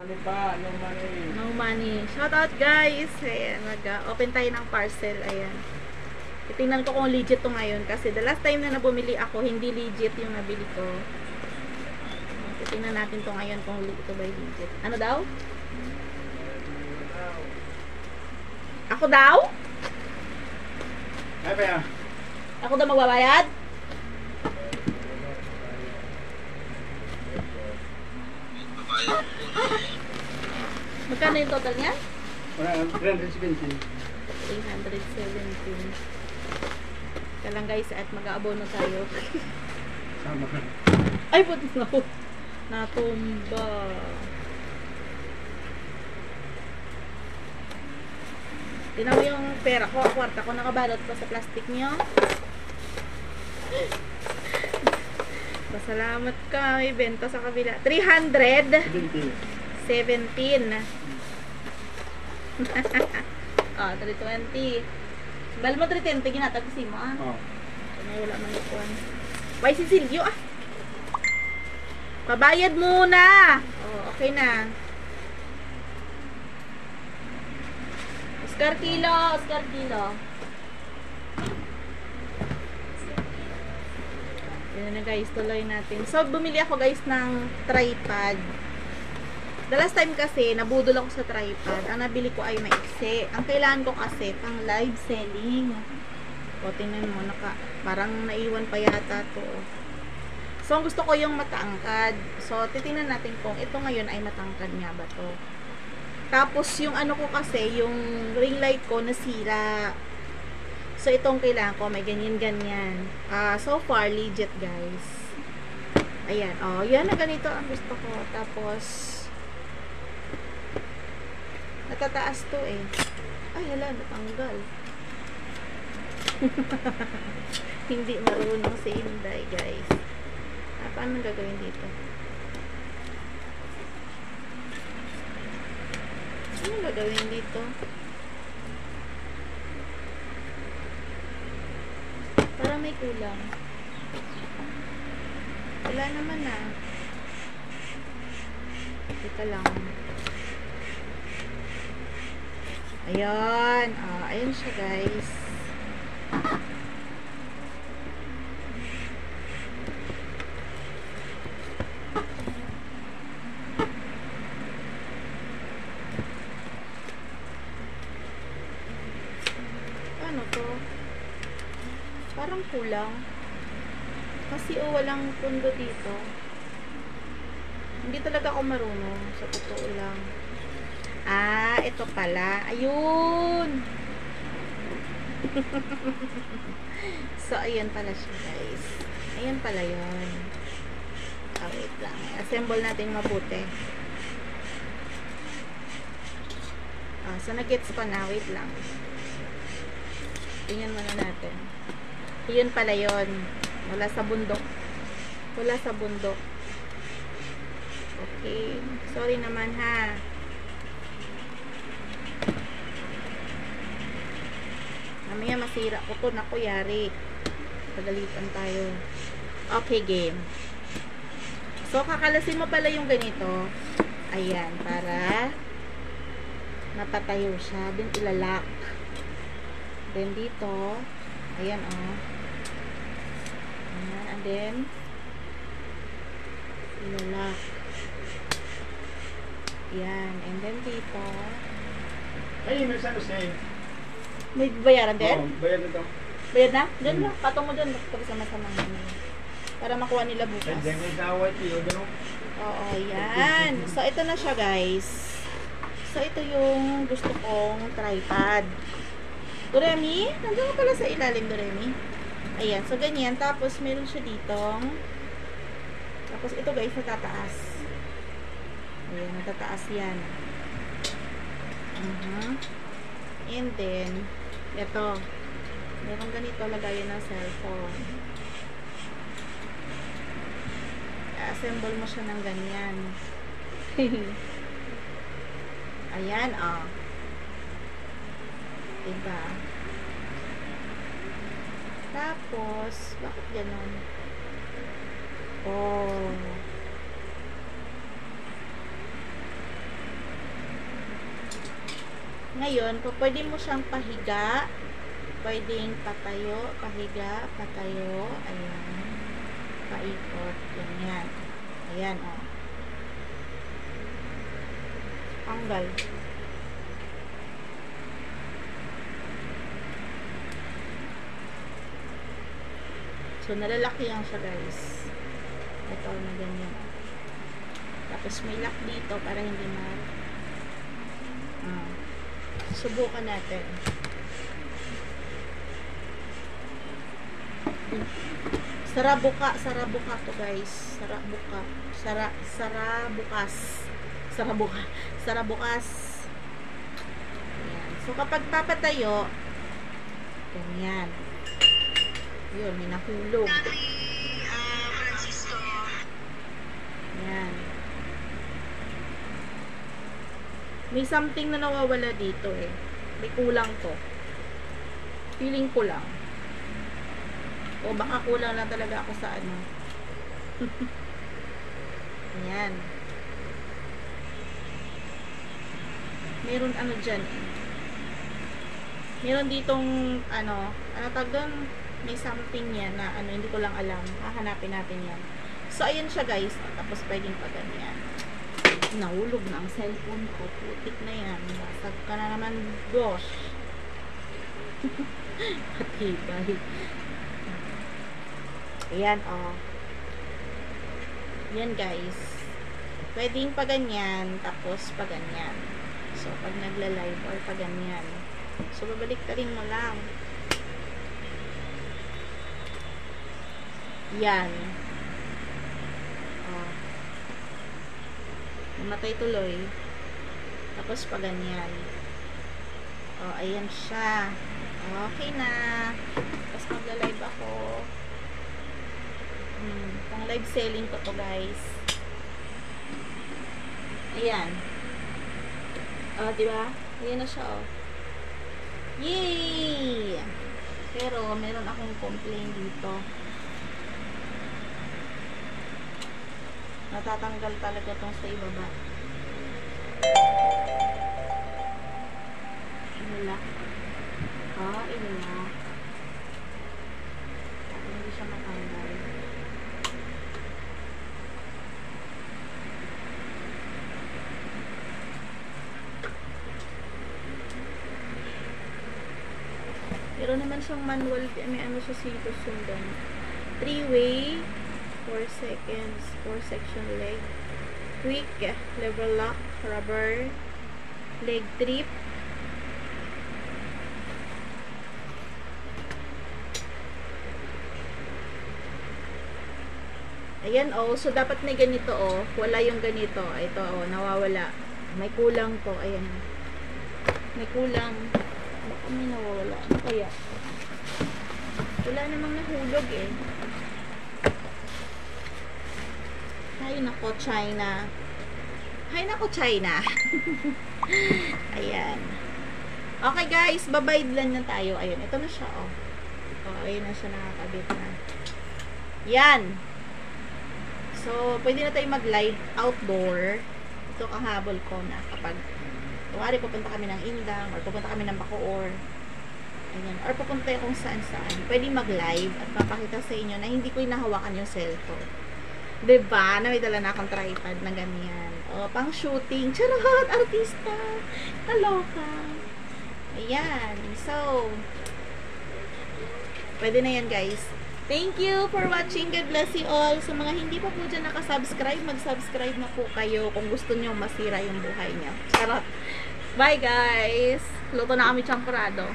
Ano pa? No money. No money. Shout out guys. Ayan, mag-open tayo ng parcel. Ayan. Titingnan ko kung legit to ngayon kasi the last time na bumili ako, hindi legit yung nabili ko. Titingnan natin to ngayon kung ito ba legit. Ano daw? Ako daw? Ay pa yan. Ako daw magbabayad? Magkano yung total niya? 370. 317. Kaya lang guys, at mag-aabono tayo. Sama ka. Ay, puto na ako. Natumba. Tinan mo yung pera ko, kwarta ko, nakabalot pa sa plastic niyo. Pasalamat ka, may benta sa kabila. 317. 70. Ah, 320. Bal mo 310, ginatagsi mo ah. Oh. May wala man ikuan. Why si Silvio ah? Pabayad muna. Oh, okay na. Oscar kilo, Oscar kilo. Yan na guys, tuloy natin. So, bumili ako guys ng tripod. The last time kasi, nabudol ako sa tripod. Ang nabili ko ay maiksi. Ang kailangan ko kasi, pang live selling. O, tingnan mo, parang naiwan pa yata to. So, ang gusto ko yung matangkad. So, titingnan natin kung ito ngayon ay matangkad nga ba to. Tapos, yung ano ko kasi, yung ring light ko nasira. So, itong kailangan ko, may ganyan-ganyan. So far, legit guys. Ayan, oh, yan na ganito ang gusto ko. Tapos, natataas to eh. Ay, hala, natanggal. Hindi marunong si Inday, guys. Paano gagawin dito? Ano gagawin dito? Para may kulang. Wala naman na. Teka lang. Ayan. Ayan siya guys. Ano to? Parang kulang. Kasi walang pundo dito. Hindi talaga ako marunong. Sa totoo lang. Ito pala. Ayun! So, ayan pala siya, guys. Ayan pala yun. Wait lang. Assemble natin mabuti. So, nag-gets ko na. Wait lang. Tingnan muna natin. Ayun pala yun. Wala sa bundok. Wala sa bundok. Okay. Sorry naman, ha. Mamaya masira ko to. Naku, yari. Pagalitan tayo. Okay, game. So, kakalasin mo pala yung ganito. Ayan, para napatayo siya. Then, ilalak. Then, dito. Ayan, oh. Ayan, and then, ilalak. Ayan, and then dito. Ay, may saan say. May bayaran din? Oo, bayad nito. Bayad na? Diyan na. Patong mo dyan. Pagkasama-sama. Para makuha nila bukas. Diyan ko sa away tiyo, gano'n. Oo, yan. So, ito na siya, guys. So, ito yung gusto kong tripod. Doremi? Nandiyan ka pala sa ilalim, Doremi. Ayan. So, ganyan. Tapos, meron siya ditong. Tapos, ito, guys, natataas. Ayan, natataas yan. And then, ito. Meron ganito, lagayan ng cellphone. Assemble mo siya ng ganyan. Ayan, oh. Diba? Tapos, bakit ganon? Oh. Ngayon, pwede mo siyang pahiga. Pwedeng patayo, pahiga, patayo. Ayan. Paikot. Ganyan. Ayan, o. Tanggal. So, nalalaki yan siya, guys. Ito na ganyan. Tapos, may lock dito para hindi subukan natin. Sarabuka to, guys. Sarabukas. Ayan. So, kapag papatayo, ganyan. Yun, may nahulog. Ayan. May something na nawawala dito eh. May kulang to. Feeling ko lang. O baka kulang lang talaga ako sa ano. Ayan. Meron ano dyan eh. Meron ditong ano tag doon, may something yan na ano, hindi ko lang alam. Hahanapin natin yan. So, ayan siya, guys. Tapos, pwedeng pa ganyan. Nahulog na ang cellphone ko. Putik na yan. Basag ka na naman, gosh. Patibay. Ayan, oh. Yan, guys. Pwedeng pa ganyan, tapos pa ganyan. So, pag nagla-live or pa ganyan. So, babalik ka rin mo lang. Yan. Oh. Namatay tuloy. Tapos pa ganyan. Oh, ayan siya. Okay na. Tapos magla-live ako. Pang live selling ko to, guys. Ayan. Oh, diba? Ayan na siya, oh. Yay! Pero, meron akong complaint dito. Natatanggal talaga tong sa ibaba. Inilak. Inilak. Hindi siya matanggal. Pero naman siyang manual, may ano siya dito sundan. 3-way, 4 seconds, 4 section leg, quick, lever lock, rubber, leg trip, ayan, oh, so dapat may ganito, oh, wala yung ganito, ito, oh, nawawala, may kulang to, ayan, may kulang, may nawawala, ano kaya, wala namang nahulog eh. Ay, nako, China. Ay, nako, China. Ayan. Okay, guys. Babayad lang na tayo. Ayan. Ito na siya, oh. Oh, ayun na siya, nakakabit na. Yan. So, pwede na tayo mag-live outdoor. Ito ang habol ko na kapag tuwari, pupunta kami ng Indang or pupunta kami ng Bacoor. Ayan. Or pupunta kung saan-saan. Pwede mag-live at mapakita sa inyo na hindi ko inahawakan yung cellphone. Diba? Na may dala na akong tripod na ganyan. O, pang shooting. Charot! Artista! Kaloka! Ayan. So, pwede na yan, guys. Thank you for watching. God bless you all. Sa mga hindi pa po dyan nakasubscribe, mag-subscribe na po kayo kung gusto nyo masira yung buhay nyo. Charot! Bye, guys! Luto na kami champurado.